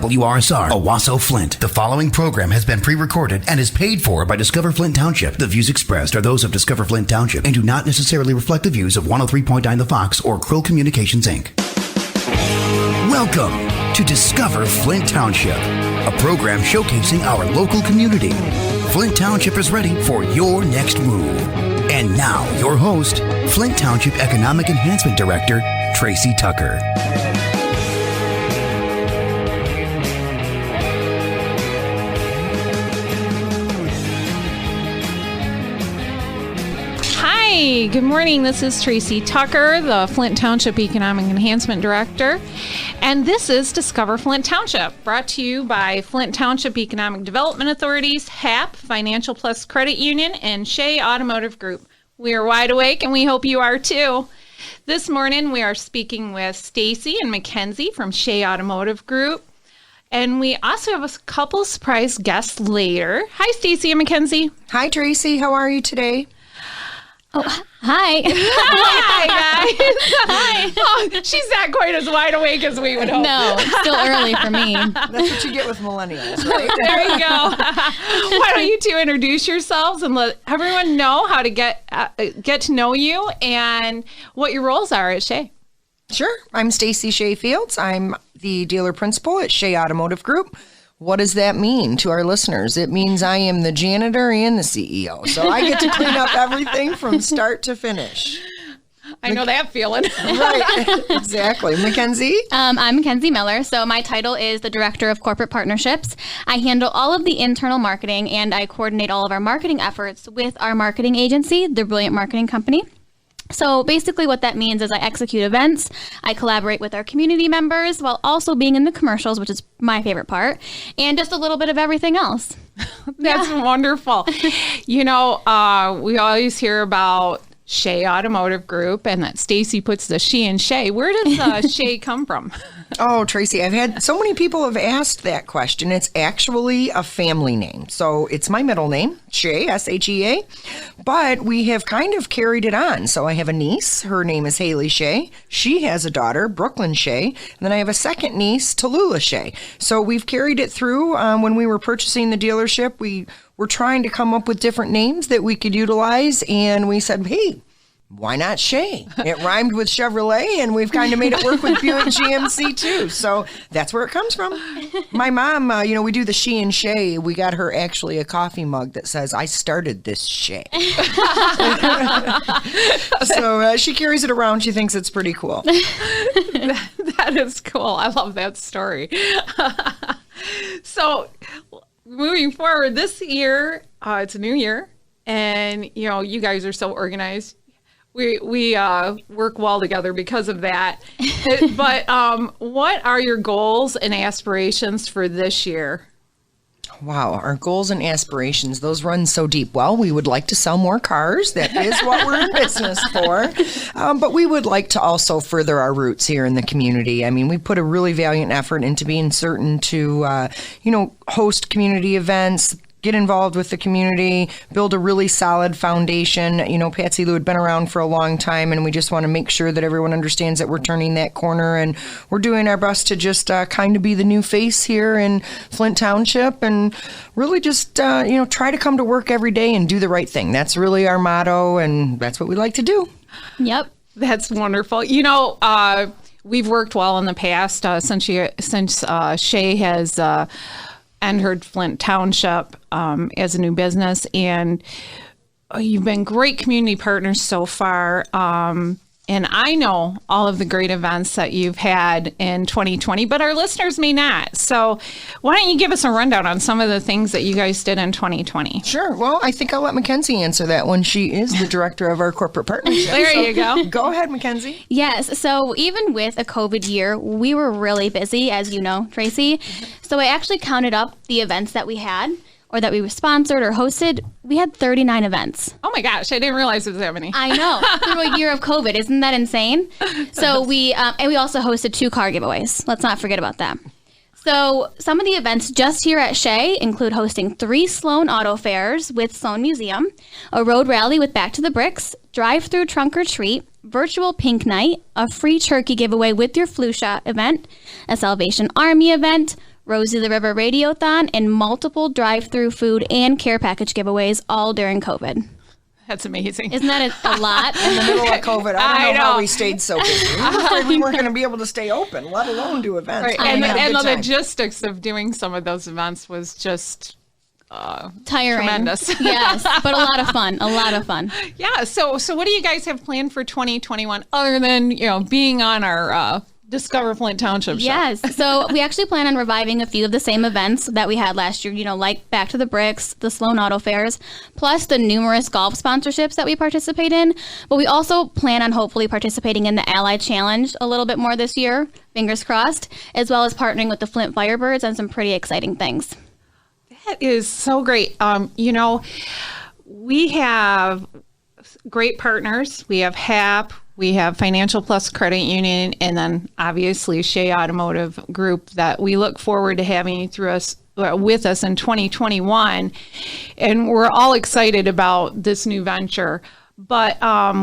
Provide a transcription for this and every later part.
WRSR, Owasso, Flint. The following program has been pre-recorded and is paid for by Discover Flint Township. The views expressed are those of Discover Flint Township and do not necessarily reflect the views of 103.9 The Fox or Krill Communications, Inc. Welcome to Discover Flint Township, a program showcasing our local community. Flint Township is ready for your next move. And now, your host, Flint Township Economic Enhancement Director, Tracy Tucker. Hi, good morning. This is Tracy Tucker, the Flint Township Economic Enhancement Director, and this is Discover Flint Township, brought to you by Flint Township Economic Development Authorities, HAP, Financial Plus Credit Union, and Shea Automotive Group. We are wide awake, and we hope you are too. This morning, we are speaking with Stacy and Mackenzie from Shea Automotive Group, and we also have a couple surprise guests later. Hi, Stacy and Mackenzie. Hi, Tracy. How are you today? Oh, hi. Hi, guys. Hi. Oh, she's not quite as wide awake as we would hope. No, it's still early for me. That's what you get with millennials, right? There you go. Why don't you two introduce yourselves and let everyone know how to get to know you and what your roles are at Shea. Sure. I'm Stacy Shea Fields. I'm the dealer principal at Shea Automotive Group. What does that mean to our listeners? It means I am the janitor and the CEO. So I get to clean up everything from start to finish. I know that feeling. Right. Exactly. Mackenzie? I'm Mackenzie Miller. So my title is the Director of Corporate Partnerships. I handle all of the internal marketing and I coordinate all of our marketing efforts with our marketing agency, the Brilliant Marketing Company. So basically what that means is I execute events, I collaborate with our community members while also being in the commercials, which is my favorite part, and just a little bit of everything else. That's wonderful. You know, we always hear about Shea Automotive Group and that Stacy puts the she in Shea. Where does Shea come from? Oh, Tracy, I've had so many people have asked that question. It's actually a family name. So it's my middle name, Shea, S-H-E-A, but we have kind of carried it on. So I have a niece. Her name is Haley Shea. She has a daughter, Brooklyn Shea. And then I have a second niece, Tallulah Shea. So we've carried it through. When we were purchasing the dealership, we were trying to come up with different names that we could utilize. And we said, hey, why not Shea? It rhymed with Chevrolet, and we've kind of made it work with Buick GMC too. So that's where it comes from. My mom, we do the she and Shea. We got her actually a coffee mug that says, I started this Shea. So she carries it around. She thinks it's pretty cool. That is cool. I love that story. So moving forward this year, it's a new year, and, you guys are so organized. We work well together because of that. But what are your goals and aspirations for this year? Wow, our goals and aspirations, those run so deep. Well, we would like to sell more cars. That is what we're in business for. But we would like to also further our roots here in the community. I mean, we put a really valiant effort into being certain to, host community events, get involved with the community, build a really solid foundation. Patsy Lou had been around for a long time, and we just want to make sure that everyone understands that we're turning that corner, and we're doing our best to just kind of be the new face here in Flint Township, and really just, try to come to work every day and do the right thing. That's really our motto, and that's what we like to do. Yep. That's wonderful. We've worked well in the past since Shea has entered Flint Township as a new business, and you've been great community partners so far. And I know all of the great events that you've had in 2020, but our listeners may not. So why don't you give us a rundown on some of the things that you guys did in 2020? Sure. Well, I think I'll let Mackenzie answer that one. She is the director of our corporate partnership. There you go. Go ahead, Mackenzie. Yes. So even with a COVID year, we were really busy, as you know, Tracy. So I actually counted up the events that we had, or that we sponsored or hosted. We had 39 events. Oh my gosh, I didn't realize there was that many. I know, through a year of COVID. Isn't that insane? So we also hosted 2 car giveaways. Let's not forget about that. So some of the events just here at Shea include hosting 3 Sloan Auto Fairs with Sloan Museum, a road rally with Back to the Bricks, drive-through trunk or treat, virtual pink night, a free turkey giveaway with your flu shot event, a Salvation Army event, Rosie the River Radiothon, and multiple drive-through food and care package giveaways all during COVID. That's amazing. Isn't that a lot? In the middle of COVID, I don't know how know. we stayed so busy. We were afraid we weren't going to be able to stay open, let alone do events. Right. But And we had a the good time. logistics of doing some of those events was just Tiring. tremendous. Yes, but a lot of fun. A lot of fun. Yeah. So what do you guys have planned for 2021 other than, being on our Discover Flint Township show? Yes. So we actually plan on reviving a few of the same events that we had last year, like Back to the Bricks, the Sloan Auto Fairs, plus the numerous golf sponsorships that we participate in. But we also plan on hopefully participating in the Ally Challenge a little bit more this year, fingers crossed, as well as partnering with the Flint Firebirds on some pretty exciting things. That is so great. We have great partners. We have HAP, we have Financial Plus Credit Union, and then obviously Shea Automotive Group that we look forward to having with us in 2021. And we're all excited about this new venture. But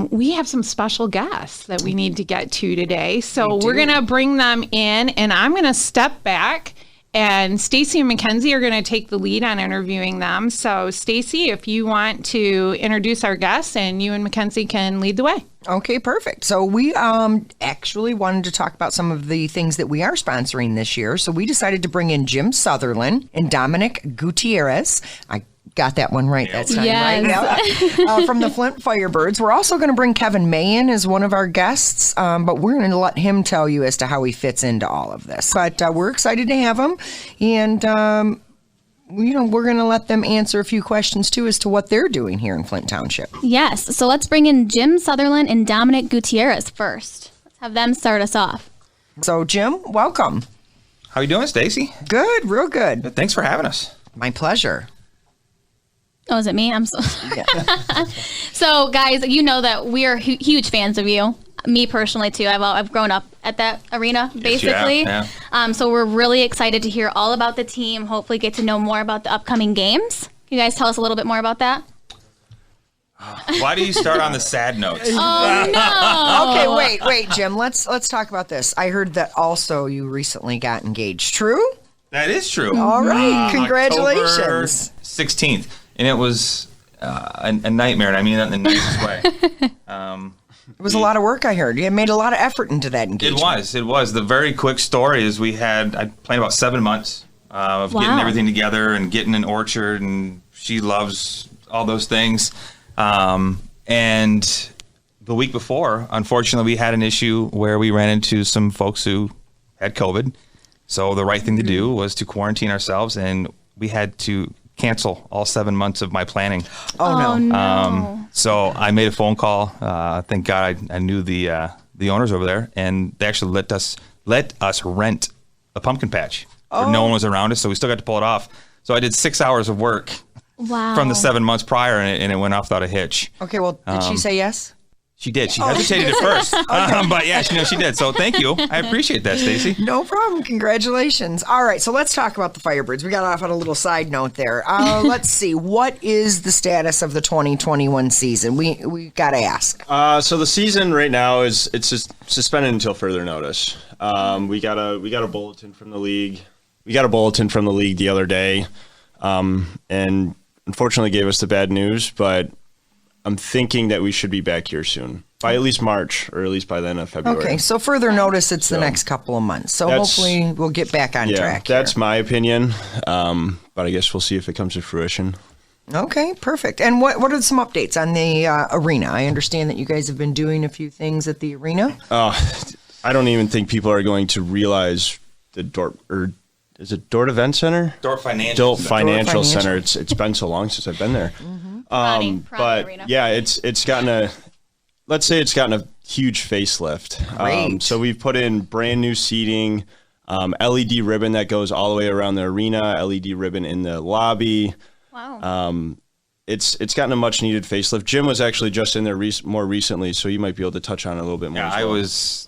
we have some special guests that we need to get to today. So we're going to bring them in, and I'm going to step back. And Stacy and Mackenzie are going to take the lead on interviewing them. So, Stacy, if you want to introduce our guests, and you and Mackenzie can lead the way. Okay, perfect. So we actually wanted to talk about some of the things that we are sponsoring this year. So we decided to bring in Jim Sutherland and Dominic Gutierrez. I got that one right that time, Yes. right? Yeah. From the Flint Firebirds. We're also going to bring Kevin May in as one of our guests, but we're going to let him tell you as to how he fits into all of this. But we're excited to have him, and we're going to let them answer a few questions too as to what they're doing here in Flint Township. Yes. So let's bring in Jim Sutherland and Dominic Gutierrez first. Let's have them start us off. So, Jim, welcome. How you doing, Stacy? Good, real good. Thanks for having us. My pleasure. Oh, is it me? I'm so. So, guys, you know that we are huge fans of you. Me personally too. I've grown up at that arena basically. Yeah. So we're really excited to hear all about the team. Hopefully, get to know more about the upcoming games. Can you guys tell us a little bit more about that? Why do you start on the sad notes? Okay, wait, Jim. Let's talk about this. I heard that also you recently got engaged. True? That is true. All right, congratulations. October 16th, and it was a nightmare, and I mean that in the nicest way. It was a lot of work, I heard. You made a lot of effort into that engagement. It was. The very quick story is I planned about 7 months of getting everything together and getting an orchard, and she loves all those things. And the week before, unfortunately, we had an issue where we ran into some folks who had COVID. So the right thing to do was to quarantine ourselves, and we had to cancel all 7 months of my planning. Oh, no. So I made a phone call. Thank God I knew the owners over there, and they actually let us rent a pumpkin patch. Where no one was around us, so we still got to pull it off. So I did 6 hours of work from the 7 months prior, and it went off without a hitch. Okay, well, did she say yes? She did. She hesitated at first, but yeah, she did. So thank you. I appreciate that, Stacy. No problem. Congratulations. All right, so let's talk about the Firebirds. We got off on a little side note there. Let's see. What is the status of the 2021 season? We got to ask. So the season right now it's just suspended until further notice. We got a bulletin from the league. We got a bulletin from the league the other day, and unfortunately gave us the bad news, but I'm thinking that we should be back here soon, by at least March, or at least by the end of February. Okay, so further notice, it's the next couple of months. So hopefully we'll get back on track here. That's my opinion, but I guess we'll see if it comes to fruition. Okay, perfect. And what are some updates on the arena? I understand that you guys have been doing a few things at the arena. I don't even think people are going to realize the Dort, or is it Dort Event Center? Dort Financial Center. It's been so long since I've been there. But arena. yeah, it's gotten a huge facelift. Great. So we've put in brand new seating, LED ribbon that goes all the way around the arena, LED ribbon in the lobby. Wow. It's gotten a much needed facelift. Jim was actually just in there more recently, so you might be able to touch on it a little bit more. Yeah, as well. I was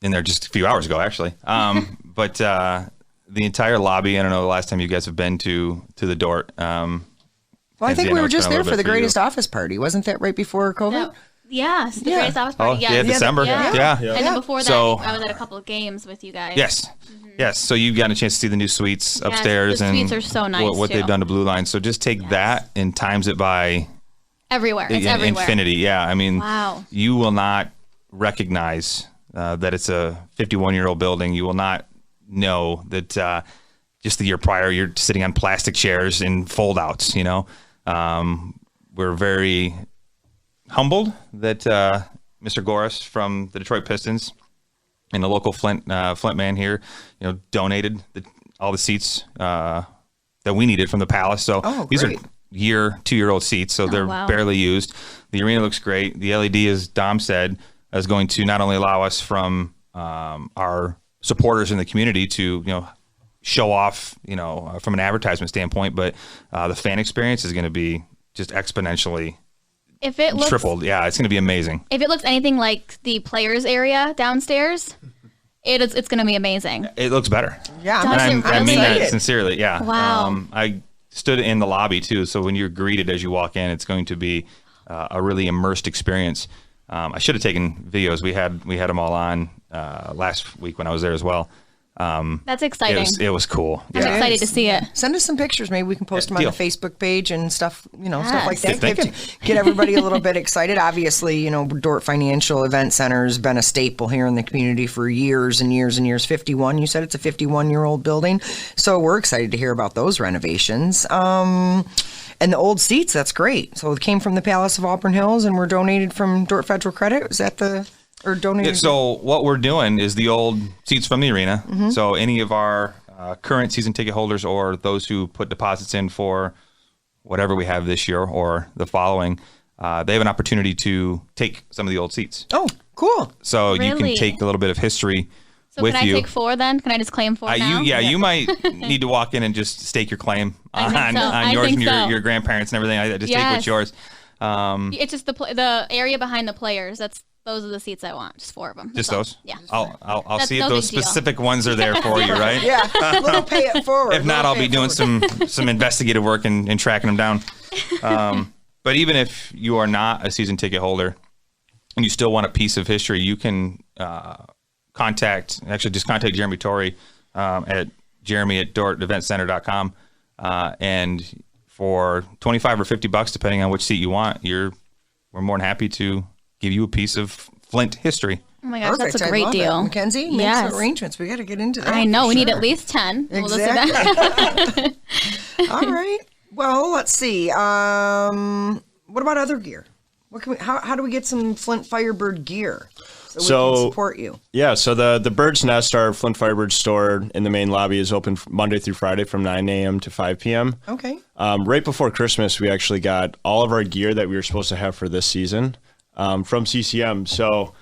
in there just a few hours ago, actually. But the entire lobby, I don't know the last time you guys have been to the Dort. Well, I think we were just there for the you. greatest office party. Wasn't that right before COVID? No. Yes, the greatest office party. Yeah, December. Yeah. And then before that, So- I was at a couple of games with you guys. Yes. Yes. So you've gotten a chance to see the new suites upstairs the and suites are so nice, what too. they've done to Blue Line. So just take that and times it by Everywhere. It's everywhere. infinity. Yeah. I mean, Wow. you will not recognize that it's a 51-year-old building. You will not know that just the year prior, you're sitting on plastic chairs in fold outs, you know. We're very humbled that Mr. Goris from the Detroit Pistons and the local Flint man here, you know, donated all the seats that we needed from the Palace. So these are 2-year-old seats, so they're barely used. The arena looks great. The LED, as Dom said, is going to not only allow us from our supporters in the community to, you know, show off, you know, from an advertisement standpoint, but the fan experience is going to be just exponentially If it looks tripled. Yeah, it's going to be amazing. If it looks anything like the players area downstairs, it's going to be amazing. It looks better. Yeah, And I mean that excited. sincerely. Yeah. Wow. I stood in the lobby too, so when you're greeted as you walk in, it's going to be a really immersed experience. I should have taken videos. We had them all on last week when I was there as well. That's exciting. It was cool. I'm excited to see it. Send us some pictures. Maybe we can post them on deal. the Facebook page and stuff, you know, stuff like Yes. that. Good Get everybody a little bit excited. Obviously, you know, Dort Financial Event Center has been a staple here in the community for years and years and years. 51, you said it's a 51-year-old building. So we're excited to hear about those renovations. And the old seats, that's great. So it came from the Palace of Auburn Hills and were donated from Dort Federal Credit. Is that or donated? So what we're doing is the old seats from the arena. So any of our current season ticket holders or those who put deposits in for whatever we have this year or the following, they have an opportunity to take some of the old seats. Oh, cool. So you Really? can take a little bit of history So with can I you. take 4 then? Can I just claim 4 now? You might need to walk in and just stake your claim I think so. on I yours think and so. your grandparents and everything like that. Just take Yes. what's yours. It's just the area behind the players. Those are the seats I want. Just 4 of them. Just That's those? all. Yeah. I'll That's see if no those big deal. specific ones are there for you, right? Yeah, a little pay it forward. If not, I'll be doing some investigative work and tracking them down. But even if you are not a season ticket holder and you still want a piece of history, you can contact Jeremy Torrey at jeremy@dorteventcenter.com. And for $25 or $50, depending on which seat you want, we're more than happy to give you a piece of Flint history. Oh my gosh, Perfect. that's a I great love deal. That. Mackenzie, make Yes. some arrangements. We got to get into that. I know. for We need sure. at least 10. We'll listen to Exactly. that. All right. Well, let's see. What about other gear? What can we? How do we get some Flint Firebird gear so we can support you? Yeah, so the Bird's Nest, our Flint Firebird store in the main lobby, is open Monday through Friday from 9 a.m. to 5 p.m. Okay. Right before Christmas, we actually got all of our gear that we were supposed to have for this season from CCM. So,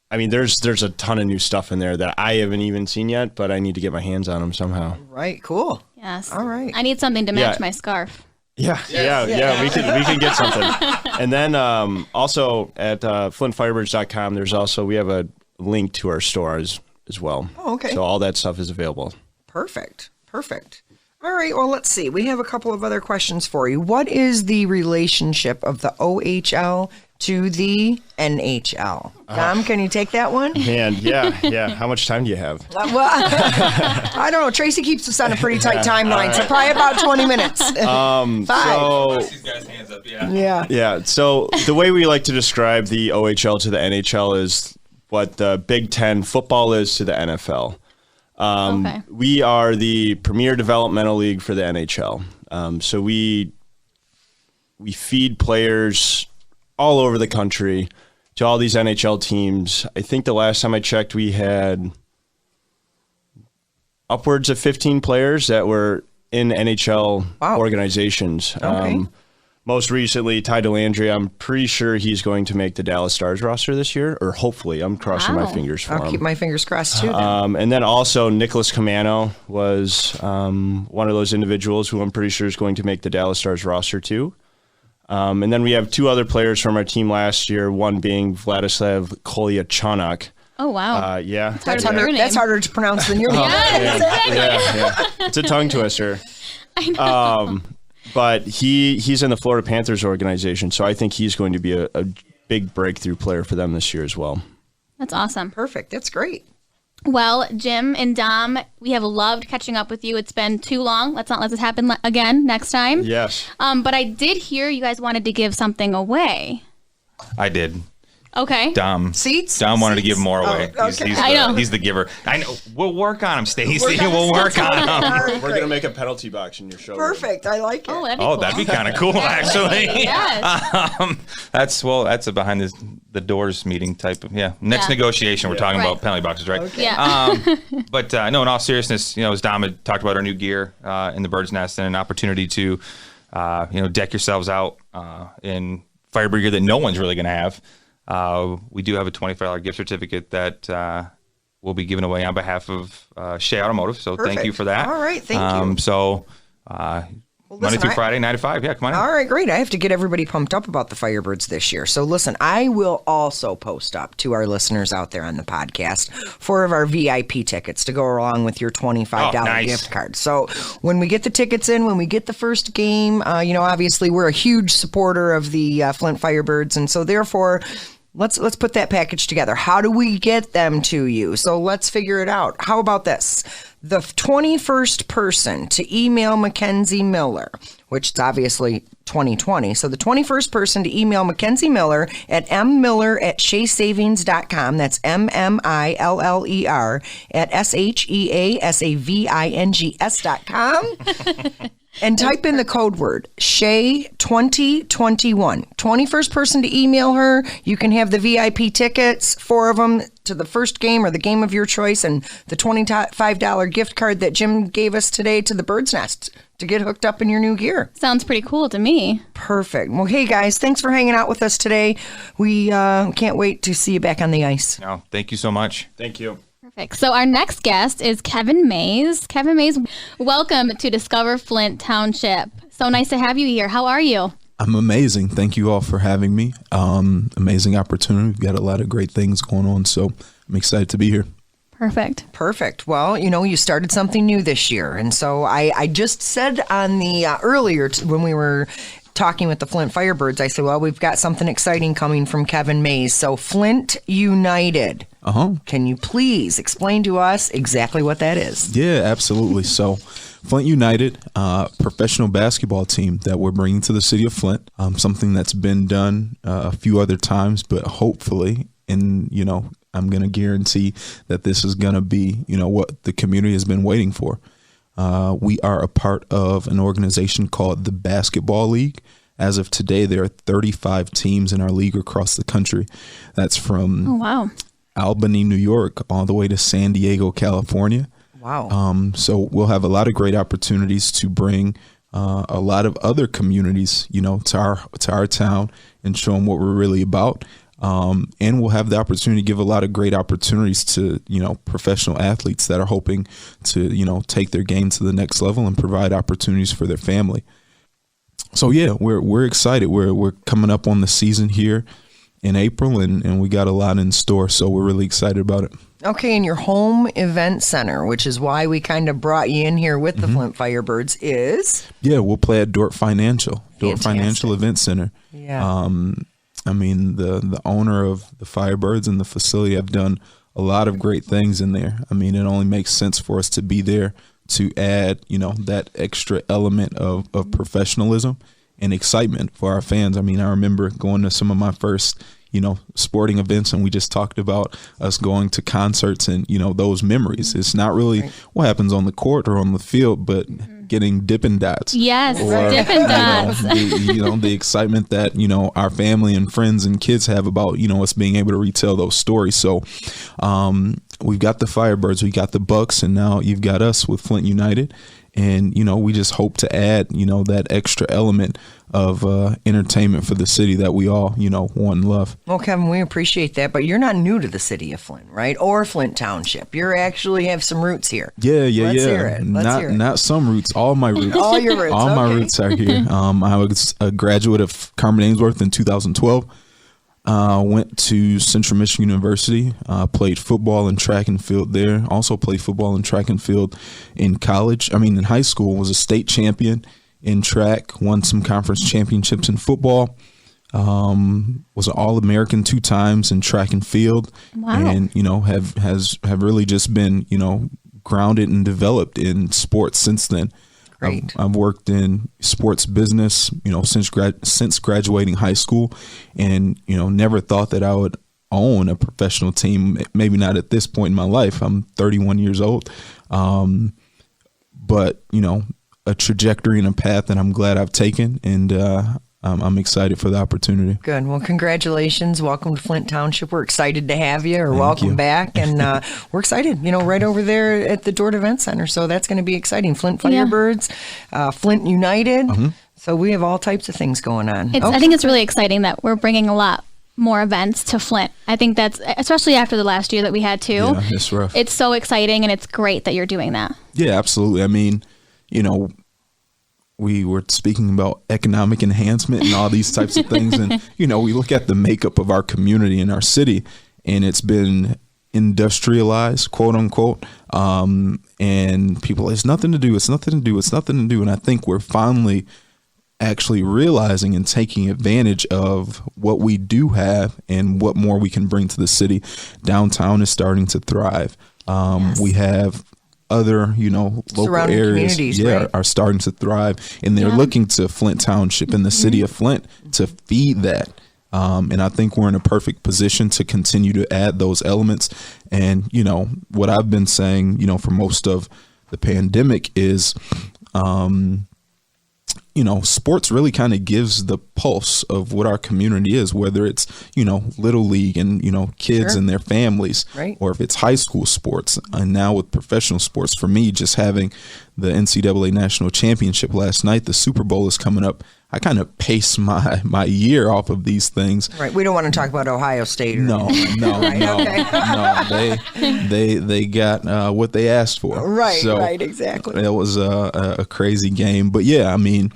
I mean, there's a ton of new stuff in there that I haven't even seen yet, but I need to get my hands on them somehow. Right. Cool. Yes. All right. I need something to match Yeah. my scarf. Yeah, we can get something. And then also at flintfirebirds.com, we have a link to our store as well. Oh, okay. So all that stuff is available. Perfect. All right. Well, let's see. We have a couple of other questions for you. What is the relationship of the OHL to the NHL? Dom, can you take that one? And yeah. How much time do you have? Well, I don't know. Tracy keeps us on a pretty tight timeline, so probably about 20 minutes. 5. So These guys' hands up, yeah. Yeah. So the way we like to describe the OHL to the NHL is what the Big Ten football is to the NFL. Okay. We are the premier developmental league for the NHL. So we feed players all over the country to all these NHL teams. I think the last time I checked, we had upwards of 15 players that were in NHL organizations. Okay. Most recently, Ty Delandria, I'm pretty sure he's going to make the Dallas Stars roster this year, or hopefully. I'm crossing my fingers for I'll him. keep my fingers crossed, too. then. And then also Nicholas Camano was one of those individuals who I'm pretty sure is going to make the Dallas Stars roster too. And then we have 2 other players from our team last year, one being Vladislav Kolyachonok. Oh, wow. Yeah. That's your name. harder to pronounce than your name. Yeah. It's a tongue twister. I know. But he's in the Florida Panthers organization, so I think he's going to be a big breakthrough player for them this year as well. That's awesome. Perfect. That's great. Well, Jim and Dom, we have loved catching up with you. It's been too long. Let's not let this happen again next time. Yes. But I did hear you guys wanted to give something away. I did. Okay. Dom wanted to give more away. Oh, okay. I know. He's the giver. I know. We'll work on him, Stacey. We'll work on him. We're going to make a penalty box in your show. Perfect. I like it. Oh, that'd be Oh, cool. that'd be kind of cool, actually. Yes. That's a behind the doors meeting type of next Yeah. negotiation. We're talking Right. about penalty boxes, right? Okay. Yeah. But no, in all seriousness, as Dom had talked about our new gear in the Bird's Nest and an opportunity to deck yourselves out in fire gear that no one's really going to have. We do have a $25 gift certificate that we'll be giving away on behalf of Shea Automotive. So thank you Perfect. for that. All right, thank you. So Monday listen, through Friday, 9 to 5. Yeah, come on in. All right, great. I have to get everybody pumped up about the Firebirds this year. So listen, I will also post up to our listeners out there on the podcast 4 of our VIP tickets to go along with your $25 nice. gift card. So when we get the tickets in, when we get the first game, obviously we're a huge supporter of the Flint Firebirds, and so therefore, let's put that package together. How do we get them to you? So let's figure it out. How about this? The 21st person to email Mackenzie Miller, which is obviously 2020. So the 21st person to email Mackenzie Miller at mmiller@sheasavings.com. That's MMILLER at SHEASAVINGS.com. And type in the code word Shea 2021. 21st person to email her. You can have the VIP tickets, 4 of them to the first game or the game of your choice, and the $25 gift card that Jim gave us today to the Bird's Nest to get hooked up in your new gear. Sounds pretty cool to me. Perfect. Well, hey guys, thanks for hanging out with us today. We can't wait to see you back on the ice. No, thank you so much. Thank you. Perfect. So our next guest is Kevin Mays. Kevin Mays, welcome to Discover Flint Township. So nice to have you here. How are you? I'm amazing. Thank you all for having me. Amazing opportunity. We've got a lot of great things going on, so I'm excited to be here. Perfect. Well, you started something new this year. And so I just said on the earlier when we were talking with the Flint Firebirds, I said, well, we've got something exciting coming from Kevin Mays. So Flint United. Can you please explain to us exactly what that is? Yeah, absolutely. So Flint United, professional basketball team that we're bringing to the city of Flint. Something that's been done a few other times, but hopefully, and I'm going to guarantee that this is going to be, what the community has been waiting for. We are a part of an organization called the Basketball League. As of today, there are 35 teams in our league across the country. That's from Albany, New York, all the way to San Diego, California. Wow. So we'll have a lot of great opportunities to bring a lot of other communities, to our town and show them what we're really about. And we'll have the opportunity to give a lot of great opportunities to, professional athletes that are hoping to, take their game to the next level and provide opportunities for their family. So yeah, we're excited. We're coming up on the season here in April, and we got a lot in store. So we're really excited about it. Okay, and your home event center, which is why we kind of brought you in here with the Flint Firebirds, is? Yeah, we'll play at Dort Financial Fantastic. Financial Event Center. Yeah. The owner of the Firebirds and the facility have done a lot of great things in there. It only makes sense for us to be there to add, that extra element of professionalism and excitement for our fans. I remember going to some of my first, sporting events, and we just talked about us going to concerts and, those memories. It's not really what happens on the court or on the field, but getting Dippin' Dots. Yes, Or, Dippin' Dots. The excitement that, our family and friends and kids have about, us being able to retell those stories. So we've got the Firebirds, we got the Bucks, and now you've got us with Flint United. And, we just hope to add, that extra element of entertainment for the city that we all, want and love. Well, Kevin, we appreciate that, but you're not new to the city of Flint, right? Or Flint Township. You actually have some roots here. Yeah. Let's hear it. Not some roots, all my roots. All your roots. All my okay. roots are here. I was a graduate of Carmen Ainsworth in 2012. Went to Central Michigan University, played football and track and field there. Also played football and track and field in in high school. Was a state champion in track, won some conference championships in football. Was an All-American 2 times in track and field. Wow. And, have really just been, grounded and developed in sports since then. Great. I've worked in sports business, since graduating high school, and, never thought that I would own a professional team. Maybe not at this point in my life. I'm 31 years old. But, a trajectory and a path that I'm glad I've taken, and I'm excited for the opportunity. Good. Well, congratulations. Welcome to Flint Township. We're excited to have you, or welcome back. And we're excited, right over there at the Dort Event Center. So that's going to be exciting. Flint Firebirds, Flint United. So we have all types of things going on. I think it's really exciting that we're bringing a lot more events to Flint. I think that's, especially after the last year that we had too. Yeah, it's rough. It's so exciting, and it's great that you're doing that. Yeah, absolutely. I mean, we were speaking about economic enhancement and all these types of things. And, we look at the makeup of our community and our city, and it's been industrialized, quote unquote. And people, it's nothing to do. And I think we're finally actually realizing and taking advantage of what we do have and what more we can bring to the city. Downtown is starting to thrive. We have other, local surrounding areas, communities, right? are starting to thrive, and they're looking to Flint Township and the city of Flint to feed that. And I think we're in a perfect position to continue to add those elements. And, what I've been saying, for most of the pandemic is, sports really kind of gives the pulse of what our community is, whether it's, little league and, kids and their families, right, or if it's high school sports. And now with professional sports, for me, just having the NCAA national championship last night, the Super Bowl is coming up. I kind of pace my year off of these things. Right. We don't want to talk about Ohio State. No. They got what they asked for. Right. So right. Exactly. It was a crazy game, but yeah, I mean,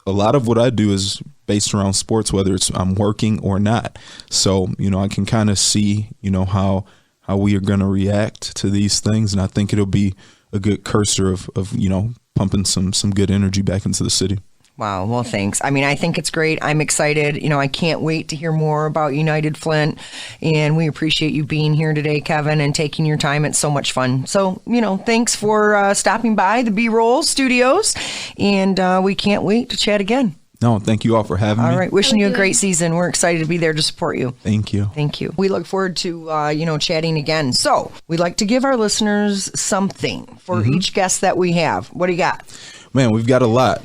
a lot of what I do is based around sports, whether it's I'm working or not. So I can kind of see how we are going to react to these things, and I think it'll be a good cursor of pumping some good energy back into the city. Wow. Well, thanks. I mean, I think it's great. I'm excited. I can't wait to hear more about United Flint. And we appreciate you being here today, Kevin, and taking your time. It's so much fun. So, thanks for stopping by the B-Roll Studios. And we can't wait to chat again. No, thank you all for having me. All right. Wishing you a great season. We're excited to be there to support you. Thank you. Thank you. We look forward to, chatting again. So we'd like to give our listeners something for each guest that we have. What do you got? Man, we've got a lot.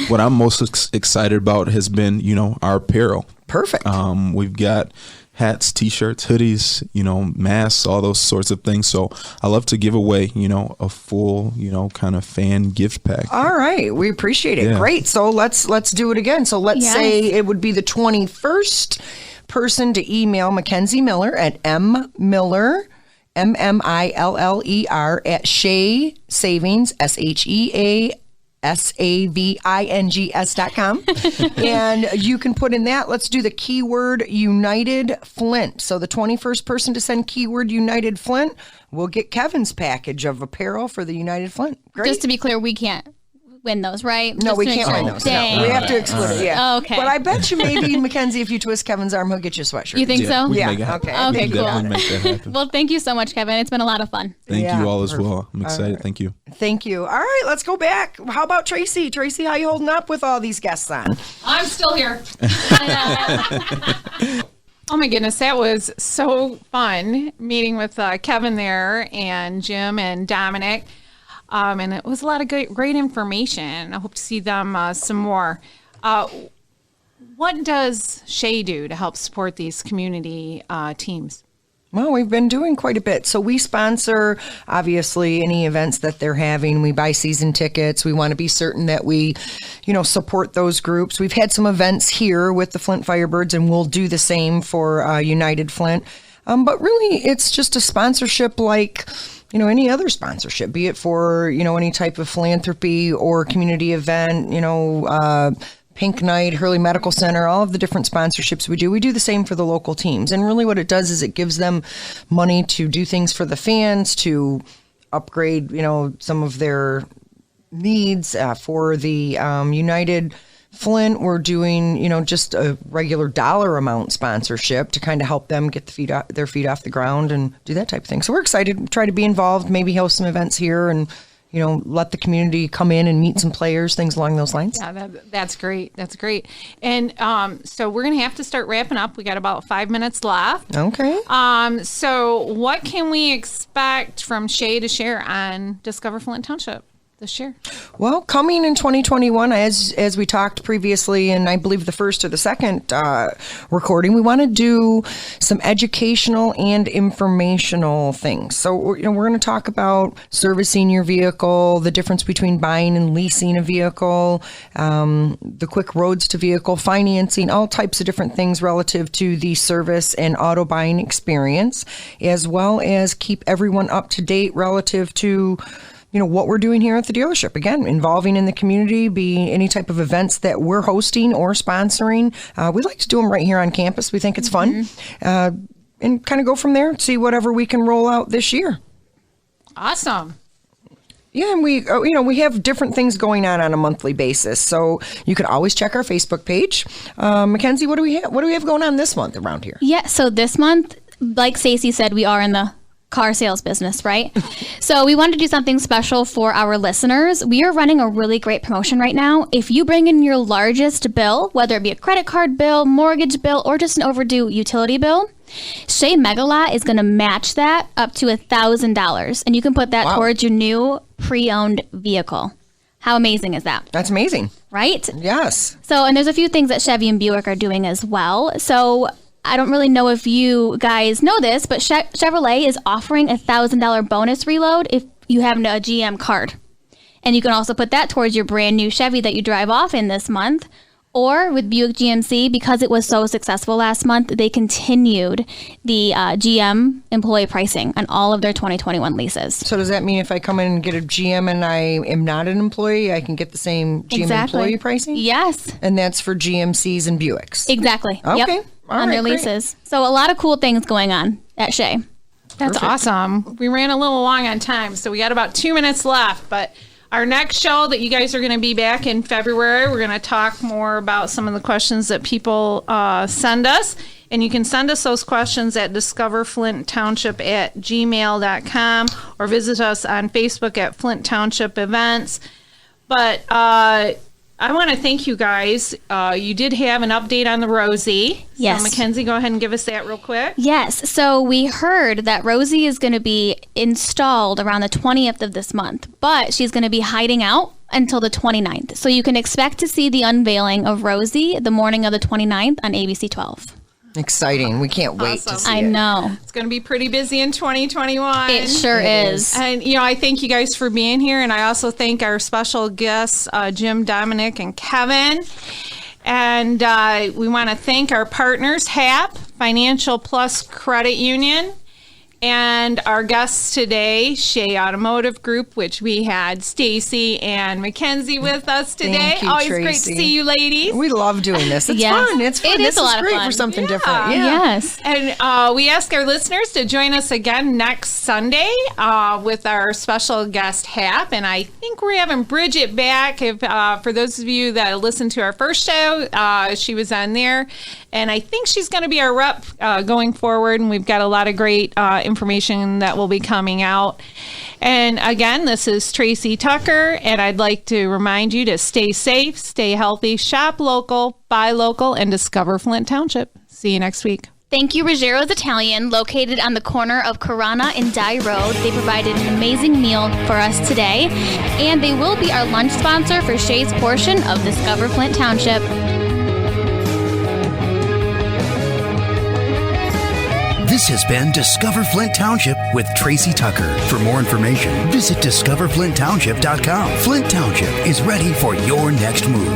What I'm most excited about has been, our apparel. Perfect. We've got hats, T-shirts, hoodies, masks, all those sorts of things. So I love to give away, a full, kind of fan gift pack. All right. We appreciate it. Yeah. Great. So let's do it again. So let's say it would be the 21st person to email Mackenzie Miller at mmiller, MMILLER at Shea Savings, SHEASAVINGS.com. And you can put in that. Let's do the keyword United Flint. So the 21st person to send keyword United Flint will get Kevin's package of apparel for the United Flint. Great. Just to be clear, we can't win those, right? No, Just we to make can't sure. win those. Dang. No, we have to exclude it. Yeah. Oh, okay. But I bet you maybe, Mackenzie, if you twist Kevin's arm, he'll get you a sweatshirt. You think so? we can Yeah, make it happen. okay. Okay, We can cool. definitely make that happen. Well, thank you so much, Kevin. It's been a lot of fun. Thank Yeah, you all as perfect. well. I'm excited. right. Thank you. Thank you. All right, let's go back. How about Tracy? Tracy, how you holding up with all these guests on? I'm still here. Oh my goodness, that was so fun meeting with Kevin there and Jim and Dominic. And it was a lot of great information. I hope to see them some more. What does Shea do to help support these community teams? Well, we've been doing quite a bit. So we sponsor, obviously, any events that they're having. We buy season tickets. We want to be certain that we, support those groups. We've had some events here with the Flint Firebirds, and we'll do the same for United Flint. But really, it's just a sponsorship like, any other sponsorship, be it for, any type of philanthropy or community event, Pink Night, Hurley Medical Center, all of the different sponsorships we do. We do the same for the local teams. And really what it does is it gives them money to do things for the fans, to upgrade, some of their needs for the United Flint, we're doing, just a regular dollar amount sponsorship to kind of help them get their feet off the ground and do that type of thing. So we're excited to try to be involved, maybe host some events here and, let the community come in and meet some players, things along those lines. Yeah, that's great. That's great. And so we're going to have to start wrapping up. We got about 5 minutes left. Okay. So what can we expect from Shea to share on Discover Flint Township this year? Well, coming in 2021, as we talked previously, and I believe the first or the second recording, we want to do some educational and informational things. So, we're going to talk about servicing your vehicle, the difference between buying and leasing a vehicle, the quick roads to vehicle financing, all types of different things relative to the service and auto buying experience, as well as keep everyone up to date relative to what we're doing here at the dealership. Again, involving in the community, be any type of events that we're hosting or sponsoring. We like to do them right here on campus. We think it's fun. And kind of go from there, see whatever we can roll out this year. Awesome. Yeah, and we have different things going on a monthly basis. So you could always check our Facebook page. Mackenzie, what do we have going on this month around here? Yeah, so this month, like Stacey said, we are in the car sales business, right? So we wanted to do something special for our listeners. We are running a really great promotion right now. If you bring in your largest bill, whether it be a credit card bill, mortgage bill, or just an overdue utility bill, Shea Megalot is going to match that up to $1,000, and you can put that towards your new pre-owned vehicle. How amazing is that? That's amazing. Right? Yes. So, and there's a few things that Chevy and Buick are doing as well. So I don't really know if you guys know this, but Chevrolet is offering a $1,000 bonus reload if you have a GM card. And you can also put that towards your brand new Chevy that you drive off in this month. Or with Buick GMC, because it was so successful last month, they continued the GM employee pricing on all of their 2021 leases. So does that mean if I come in and get a GM and I am not an employee, I can get the same GM employee pricing? Yes. And that's for GMCs and Buicks? Exactly. Okay. Yep. On their leases. So a lot of cool things going on at Shea. That's awesome. We ran a little long on time, so we got about 2 minutes left. But our next show that you guys are going to be back in February, we're going to talk more about some of the questions that people send us. And you can send us those questions at discoverflinttownship@gmail.com or visit us on Facebook at Flint Township Events. But I want to thank you guys. You did have an update on the Rosie. Yes. So Mackenzie, go ahead and give us that real quick. Yes. So we heard that Rosie is going to be installed around the 20th of this month, but she's going to be hiding out until the 29th. So you can expect to see the unveiling of Rosie the morning of the 29th on ABC 12. Exciting. We can't wait to see I it. know. It's going to be pretty busy in 2021. It sure is. And, I thank you guys for being here. And I also thank our special guests, Jim, Dominic, and Kevin. And we want to thank our partners, HAP, Financial Plus Credit Union, and our guests today, Shea Automotive Group, which we had Stacy and Mackenzie with us today. Thank you, Always Tracy. great to see you ladies. We love doing this. It's Yes. fun. It's fun. It This is a lot of great fun. for something different. Yes. And we ask our listeners to join us again next Sunday with our special guest, Hap. And I think we're having Bridget back. If for those of you that listened to our first show, she was on there. And I think she's going to be our rep going forward. And we've got a lot of great information that will be coming out. And again, this is Tracy Tucker. And I'd like to remind you to stay safe, stay healthy, shop local, buy local, and discover Flint Township. See you next week. Thank you, Ruggiero's Italian, located on the corner of Corona and Dye Road. They provided an amazing meal for us today. And they will be our lunch sponsor for Shea's portion of Discover Flint Township. This has been Discover Flint Township with Tracy Tucker. For more information, visit discoverflinttownship.com. Flint Township is ready for your next move.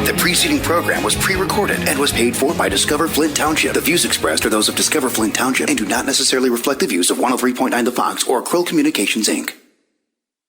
The preceding program was pre-recorded and was paid for by Discover Flint Township. The views expressed are those of Discover Flint Township and do not necessarily reflect the views of 103.9 The Fox or Krill Communications, Inc.